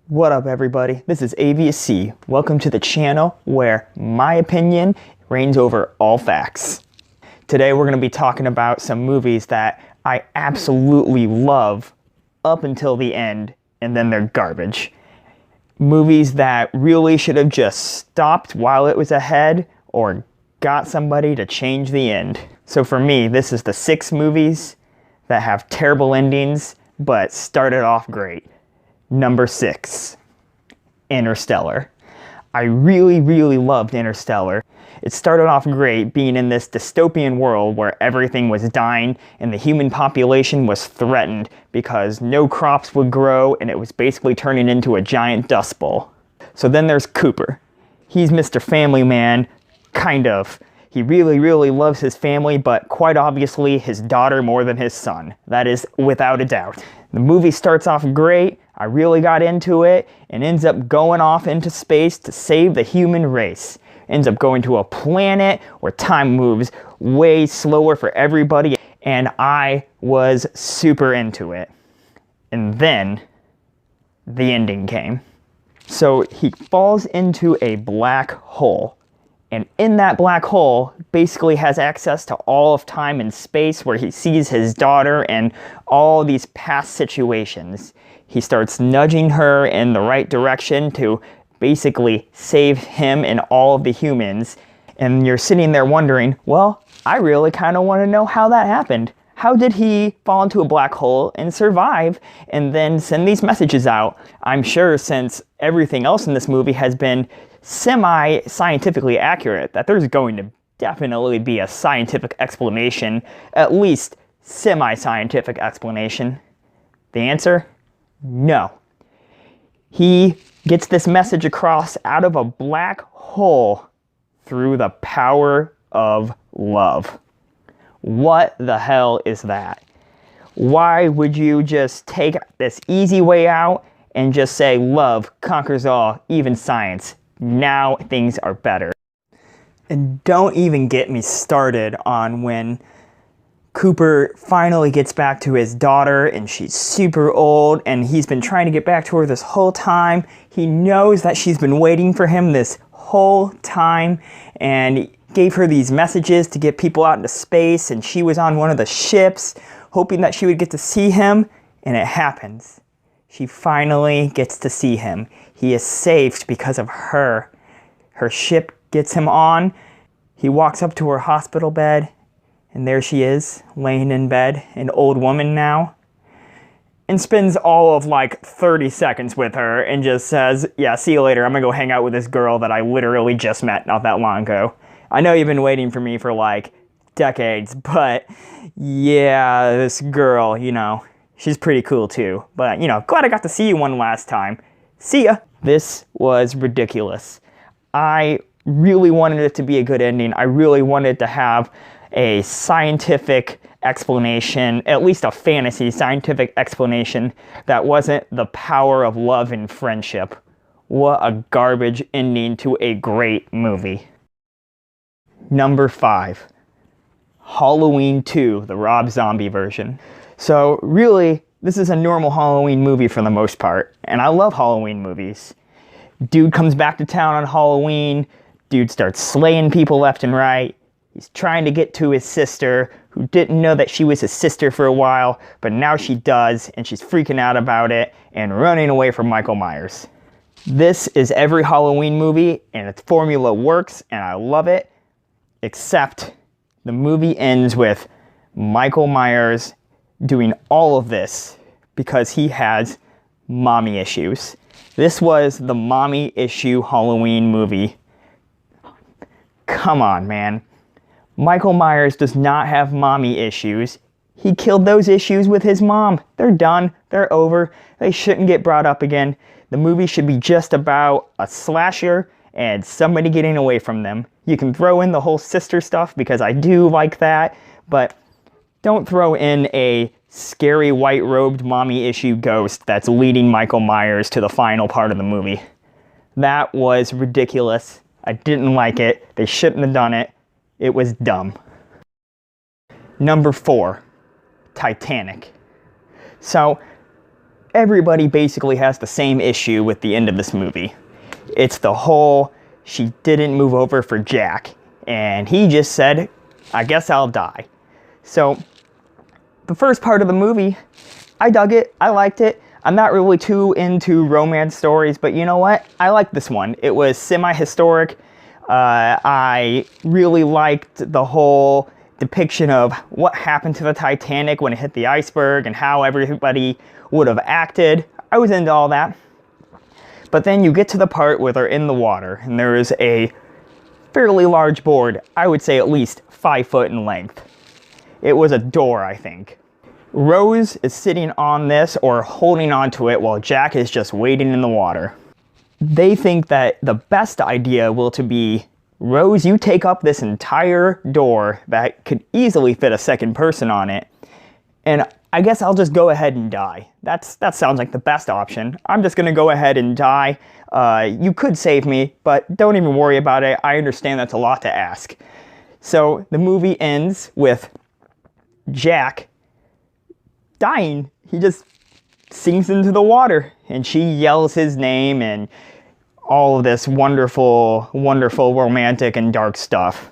What up, everybody? This is AVC. Welcome to the channel where my opinion reigns over all facts. Today we're going to be talking about some movies that I absolutely love up until the end, and then they're garbage. Movies that really should have just stopped while it was ahead or got somebody to change the end. So for me, this is the 6 movies that have terrible endings but started off great. Number 6, Interstellar. I really loved Interstellar. It started off great being in this dystopian world where everything was dying and the human population was threatened because no crops would grow and it was basically turning into a giant dust bowl. So then there's Cooper. He's Mr. Family Man, kind of. He really loves his family, but quite obviously his daughter more than his son. That is without a doubt. The movie starts off great. I really got into it and ends up going off into space to save the human race. Ends up going to a planet where time moves way slower for everybody, and I was super into it. And then the ending came. So he falls into a black hole. And in that black hole, basically has access to all of time and space where he sees his daughter and all these past situations. He starts nudging her in the right direction to basically save him and all of the humans. And you're sitting there wondering, well, I really kind of want to know how that happened. How did he fall into a black hole and survive and then send these messages out? I'm sure since everything else in this movie has been semi-scientifically accurate, that there's going to definitely be a scientific explanation, at least semi-scientific explanation. The answer? No. He gets this message across out of a black hole through the power of love. What the hell is that? Why would you just take this easy way out and just say love conquers all, even science? Now things are better. And don't even get me started on when Cooper finally gets back to his daughter and she's super old and he's been trying to get back to her this whole time. He knows that she's been waiting for him this whole time and gave her these messages to get people out into space, and she was on one of the ships hoping that she would get to see him, and it happens. She finally gets to see him. He is saved because of her. Her ship gets him on. He walks up to her hospital bed, and there she is, laying in bed, an old woman now, and spends all of like 30 seconds with her and just says, yeah, see you later. I'm gonna go hang out with this girl that I literally just met not that long ago. I know you've been waiting for me for like decades, but yeah, this girl, you know, she's pretty cool too. But, you know, glad I got to see you one last time. See ya. This was ridiculous. I really wanted it to be a good ending. I really wanted to have a scientific explanation, at least a fantasy scientific explanation that wasn't the power of love and friendship. What a garbage ending to a great movie. Number 5, Halloween 2, the Rob Zombie version. So really, this is a normal Halloween movie for the most part, and I love Halloween movies. Dude comes back to town on Halloween, dude starts slaying people left and right. He's trying to get to his sister, who didn't know that she was his sister for a while, but now she does, and she's freaking out about it and running away from Michael Myers. This is every Halloween movie, and its formula works, and I love it. Except the movie ends with Michael Myers doing all of this because he has mommy issues. This was the mommy issue Halloween movie. Come on, man. Michael Myers does not have mommy issues. He killed those issues with his mom. They're done. They're over. They shouldn't get brought up again. The movie should be just about a slasher and somebody getting away from them. You can throw in the whole sister stuff because I do like that, but don't throw in a scary white-robed mommy issue ghost that's leading Michael Myers to the final part of the movie. That was ridiculous. I didn't like it. They shouldn't have done it. It was dumb. Number 4, Titanic. So everybody basically has the same issue with the end of this movie. It's the whole, she didn't move over for Jack, and he just said, I guess I'll die. So, the first part of the movie, I dug it, I liked it. I'm not really too into romance stories, but you know what? I liked this one. It was semi-historic. I really liked the whole depiction of what happened to the Titanic when it hit the iceberg and how everybody would have acted. I was into all that. But then you get to the part where they're in the water, and there is a fairly large board, I would say at least 5 foot in length. It was a door, I think. Rose is sitting on this or holding onto it while Jack is just waiting in the water. They think that the best idea will to be, Rose, you take up this entire door that could easily fit a second person on it, and I guess I'll just go ahead and die. That sounds like the best option. I'm just gonna go ahead and die. You could save me, but don't even worry about it. I understand that's a lot to ask. So the movie ends with Jack dying. He just sinks into the water, and she yells his name and all of this wonderful, wonderful romantic and dark stuff,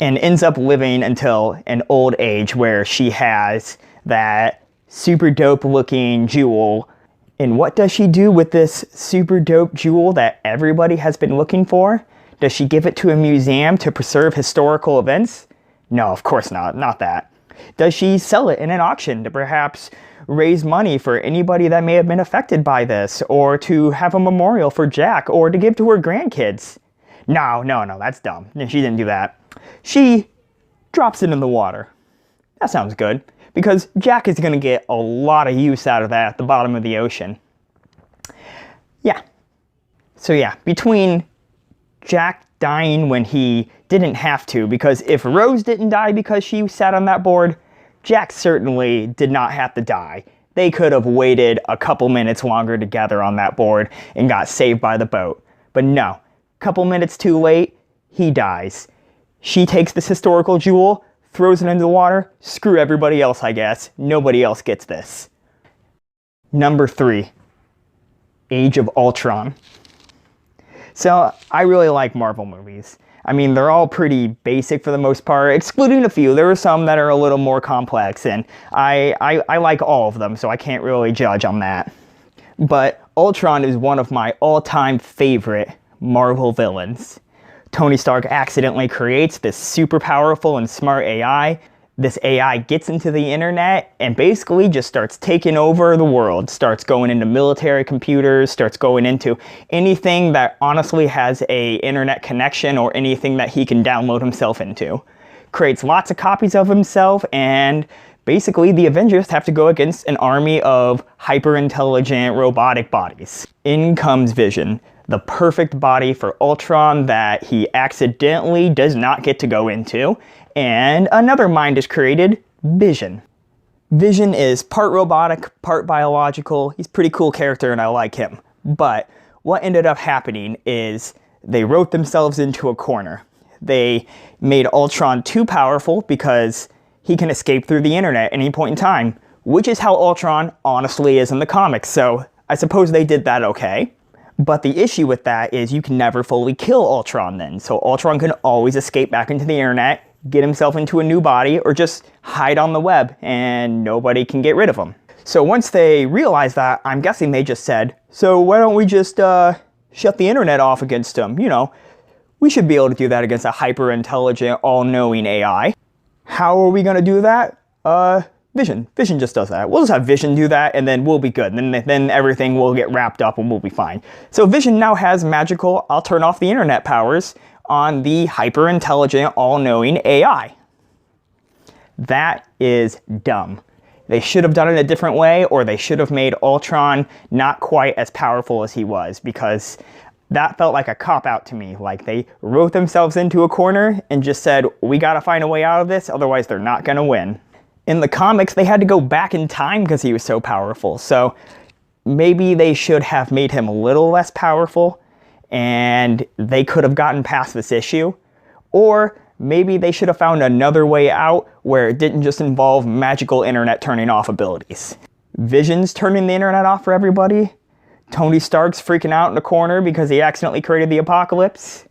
and ends up living until an old age where she has that super dope looking jewel. And what does she do with this super dope jewel that everybody has been looking for? Does she give it to a museum to preserve historical events? No, of course not. Not that. Does she sell it in an auction to perhaps raise money for anybody that may have been affected by this, or to have a memorial for Jack, or to give to her grandkids? No, that's dumb. She didn't do that. She drops it in the water. That sounds good, because Jack is going to get a lot of use out of that at the bottom of the ocean. Yeah. So yeah, between Jack dying when he didn't have to, because if Rose didn't die because she sat on that board, Jack certainly did not have to die. They could have waited a couple minutes longer together on that board and got saved by the boat. But no, a couple minutes too late, he dies. She takes this historical jewel, throws it into the water. Screw everybody else, I guess. Nobody else gets this. Number 3, Age of Ultron. So, I really like Marvel movies. I mean, they're all pretty basic for the most part, excluding a few. There are some that are a little more complex, and I like all of them, so I can't really judge on that. But Ultron is one of my all-time favorite Marvel villains. Tony Stark accidentally creates this super powerful and smart AI. This AI gets into the internet and basically just starts taking over the world, starts going into military computers, starts going into anything that honestly has a internet connection or anything that he can download himself into. Creates lots of copies of himself, and basically the Avengers have to go against an army of hyper-intelligent robotic bodies. In comes Vision, the perfect body for Ultron that he accidentally does not get to go into. And another mind is created, Vision. Vision is part robotic, part biological. He's a pretty cool character and I like him. But what ended up happening is they wrote themselves into a corner. They made Ultron too powerful because he can escape through the internet at any point in time, which is how Ultron honestly is in the comics. So I suppose they did that okay. But the issue with that is you can never fully kill Ultron then. So Ultron can always escape back into the internet, get himself into a new body, or just hide on the web and nobody can get rid of him. So once they realized that, I'm guessing they just said, so why don't we just shut the internet off against him? You know, we should be able to do that against a hyper-intelligent, all-knowing AI. How are we gonna do that? Vision. Vision just does that. We'll just have Vision do that and then we'll be good. And then everything will get wrapped up and we'll be fine. So Vision now has magical, I'll turn off the internet powers on the hyper-intelligent, all-knowing AI. That is dumb. They should have done it a different way, or they should have made Ultron not quite as powerful as he was, because that felt like a cop-out to me. Like they wrote themselves into a corner and just said, we gotta find a way out of this, otherwise they're not gonna win. In the comics, they had to go back in time because he was so powerful. So maybe they should have made him a little less powerful and they could have gotten past this issue. Or maybe they should have found another way out where it didn't just involve magical internet turning off abilities. Vision's turning the internet off for everybody. Tony Stark's freaking out in the corner because he accidentally created the apocalypse.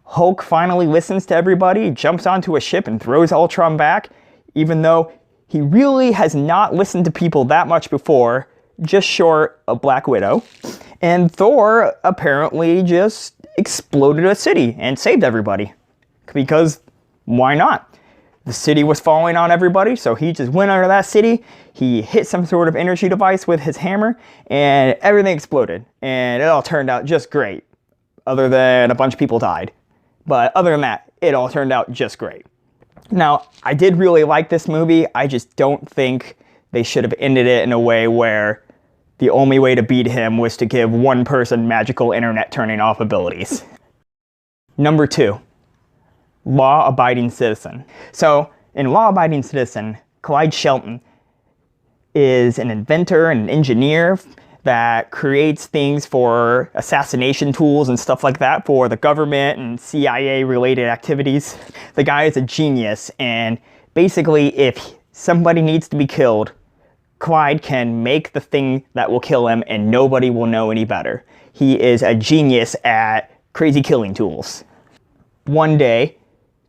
Hulk finally listens to everybody, jumps onto a ship and throws Ultron back, even though he really has not listened to people that much before, just short of Black Widow. And Thor apparently just exploded a city and saved everybody. Because why not? The city was falling on everybody, so he just went under that city, he hit some sort of energy device with his hammer, and everything exploded. And it all turned out just great, other than a bunch of people died. But other than that, it all turned out just great. Now, I did really like this movie, I just don't think they should have ended it in a way where the only way to beat him was to give one person magical internet turning off abilities. Number 2. Law-abiding citizen. So, in Law-abiding citizen, Clyde Shelton is an inventor and an engineer that creates things for assassination tools and stuff like that for the government and CIA-related activities. The guy is a genius, and basically, if somebody needs to be killed, Clyde can make the thing that will kill him, and nobody will know any better. He is a genius at crazy killing tools. One day,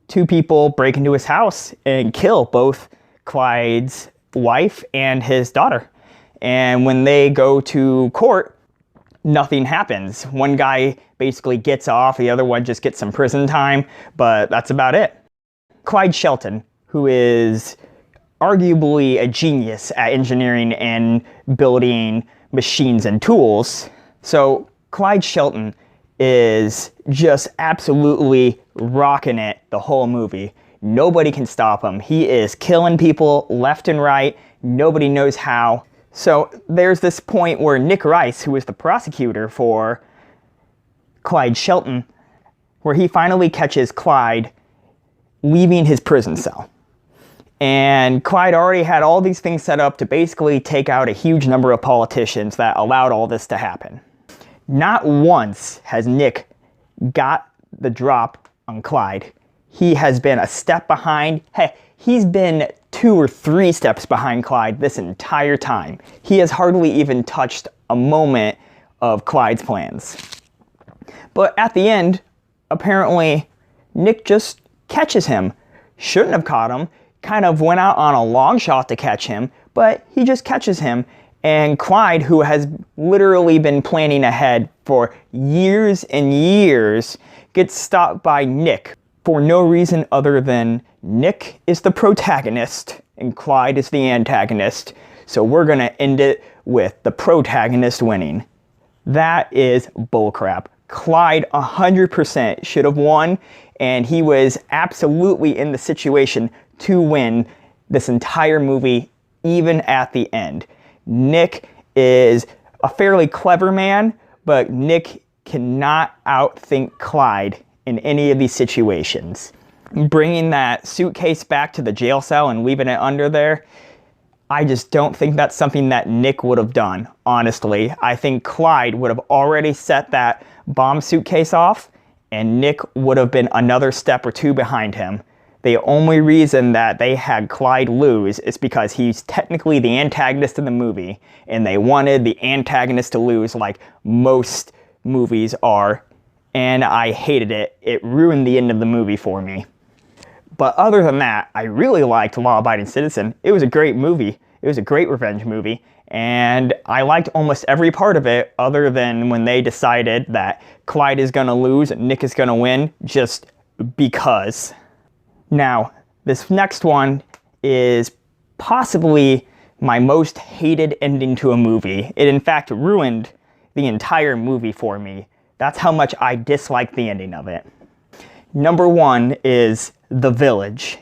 2 people break into his house and kill both Clyde's wife and his daughter. And when they go to court, nothing happens. One guy basically gets off, the other one just gets some prison time, but that's about it. Clyde Shelton, who is arguably a genius at engineering and building machines and tools. So Clyde Shelton is just absolutely rocking it the whole movie. Nobody can stop him. He is killing people left and right. Nobody knows how. So there's this point where Nick Rice, who is the prosecutor for Clyde Shelton, where he finally catches Clyde leaving his prison cell. And Clyde already had all these things set up to basically take out a huge number of politicians that allowed all this to happen. Not once has Nick got the drop on Clyde. He has been a step behind. Heck, he's been 2 or 3 steps behind Clyde this entire time. He has hardly even touched a moment of Clyde's plans. But at the end, apparently, Nick just catches him. Shouldn't have caught him. Kind of went out on a long shot to catch him, but he just catches him. And Clyde, who has literally been planning ahead for years and years, gets stopped by Nick for no reason other than Nick is the protagonist and Clyde is the antagonist. So we're gonna end it with the protagonist winning. That is bullcrap. Clyde 100% should have won, and he was absolutely in the situation to win this entire movie, even at the end. Nick is a fairly clever man, but Nick cannot outthink Clyde in any of these situations. Bringing that suitcase back to the jail cell and leaving it under there, I just don't think that's something that Nick would have done, honestly. I think Clyde would have already set that bomb suitcase off, and Nick would have been another step or 2 behind him. The only reason that they had Clyde lose is because he's technically the antagonist in the movie, and they wanted the antagonist to lose like most movies are, and I hated it. It ruined the end of the movie for me. But other than that, I really liked Law Abiding Citizen. It was a great movie. It was a great revenge movie, and I liked almost every part of it other than when they decided that Clyde is gonna lose and Nick is gonna win, just because. Now, this next one is possibly my most hated ending to a movie. It in fact ruined the entire movie for me. That's how much I dislike the ending of it. Number 1 is The Village.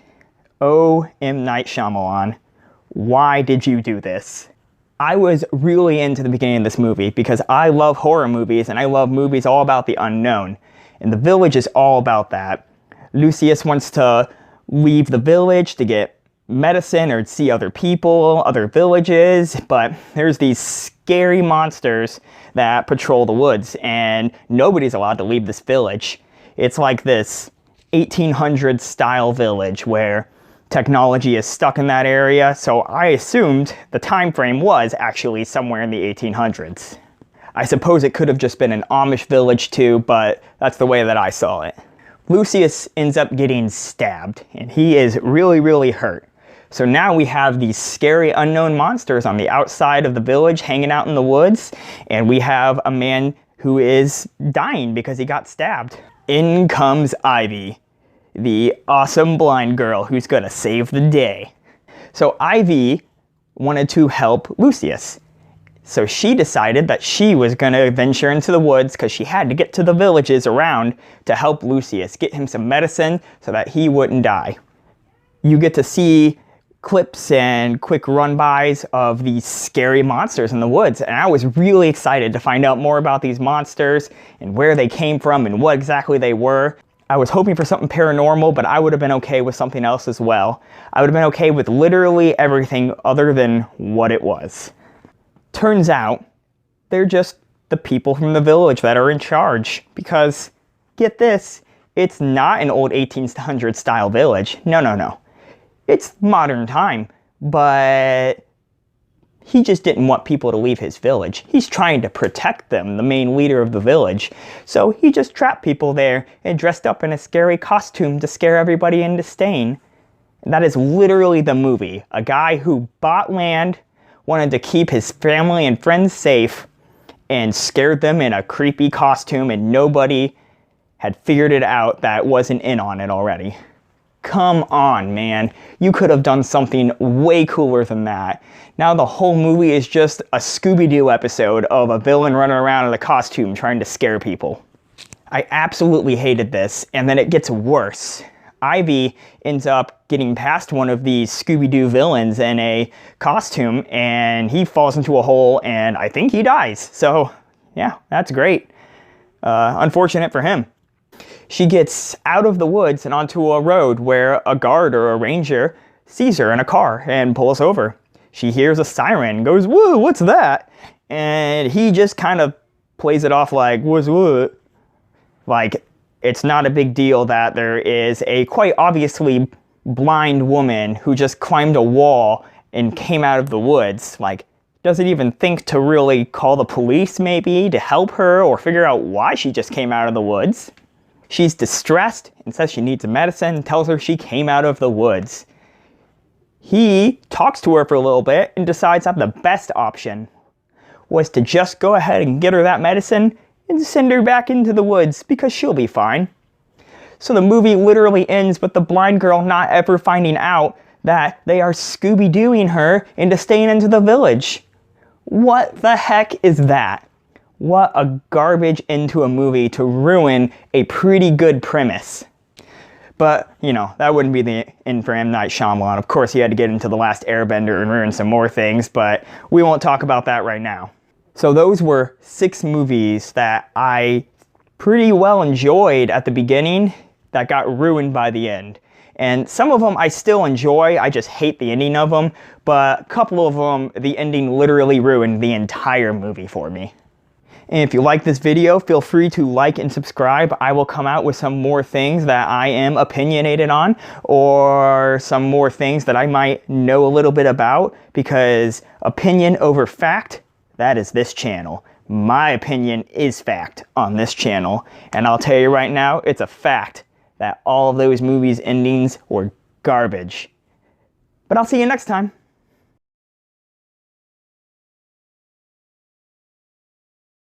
Oh, M. Night Shyamalan, why did you do this? I was really into the beginning of this movie because I love horror movies and I love movies all about the unknown. And The Village is all about that. Lucius wants to leave the village to get medicine or see other people, other villages, but there's these scary monsters that patrol the woods and nobody's allowed to leave this village. It's like this 1800s style village where technology is stuck in that area, so I assumed the time frame was actually somewhere in the 1800s. I suppose it could have just been an Amish village too, but that's the way that I saw it. Lucius ends up getting stabbed, and he is really, really hurt. So now we have these scary unknown monsters on the outside of the village hanging out in the woods, and we have a man who is dying because he got stabbed. In comes Ivy, the awesome blind girl who's gonna save the day. So Ivy wanted to help Lucius. So she decided that she was gonna venture into the woods because she had to get to the villages around to help Lucius, get him some medicine so that he wouldn't die. You get to see clips and quick run-bys of these scary monsters in the woods, and I was really excited to find out more about these monsters and where they came from and what exactly they were. I was hoping for something paranormal, but I would have been okay with something else as well. I would have been okay with literally everything other than what it was. Turns out, they're just the people from the village that are in charge, because, get this, it's not an old 1800s style village. No. It's modern time, but he just didn't want people to leave his village. He's trying to protect them, the main leader of the village. So he just trapped people there and dressed up in a scary costume to scare everybody into staying. And that is literally the movie. A guy who bought land, wanted to keep his family and friends safe, and scared them in a creepy costume, and nobody had figured it out that wasn't in on it already. Come on, man. You could have done something way cooler than that. Now the whole movie is just a Scooby-Doo episode of a villain running around in a costume trying to scare people. I absolutely hated this, and then it gets worse. Ivy ends up getting past one of these Scooby-Doo villains in a costume, and he falls into a hole, and I think he dies. So, yeah, that's great. Unfortunate for him. She gets out of the woods and onto a road where a guard or a ranger sees her in a car and pulls over. She hears a siren, goes, "Whoa, what's that?" And he just kind of plays it off like, "What's what?" Like, it's not a big deal that there is a quite obviously blind woman who just climbed a wall and came out of the woods. Like, doesn't even think to really call the police maybe to help her or figure out why she just came out of the woods. She's distressed and says she needs medicine and tells her she came out of the woods. He talks to her for a little bit and decides that the best option was to just go ahead and get her that medicine and send her back into the woods because she'll be fine. So the movie literally ends with the blind girl not ever finding out that they are Scooby-Dooing her into staying into the village. What the heck is that? What a garbage into a movie to ruin a pretty good premise. But, you know, that wouldn't be the end for M. Night Shyamalan. Of course, he had to get into The Last Airbender and ruin some more things, but we won't talk about that right now. So those were 6 movies that I pretty well enjoyed at the beginning that got ruined by the end. And some of them I still enjoy, I just hate the ending of them, but a couple of them, the ending literally ruined the entire movie for me. And if you like this video, feel free to like and subscribe. I will come out with some more things that I am opinionated on, or some more things that I might know a little bit about, because opinion over fact, that is this channel. My opinion is fact on this channel, and I'll tell you right now, it's a fact that all of those movies' endings were garbage. But I'll see you next time.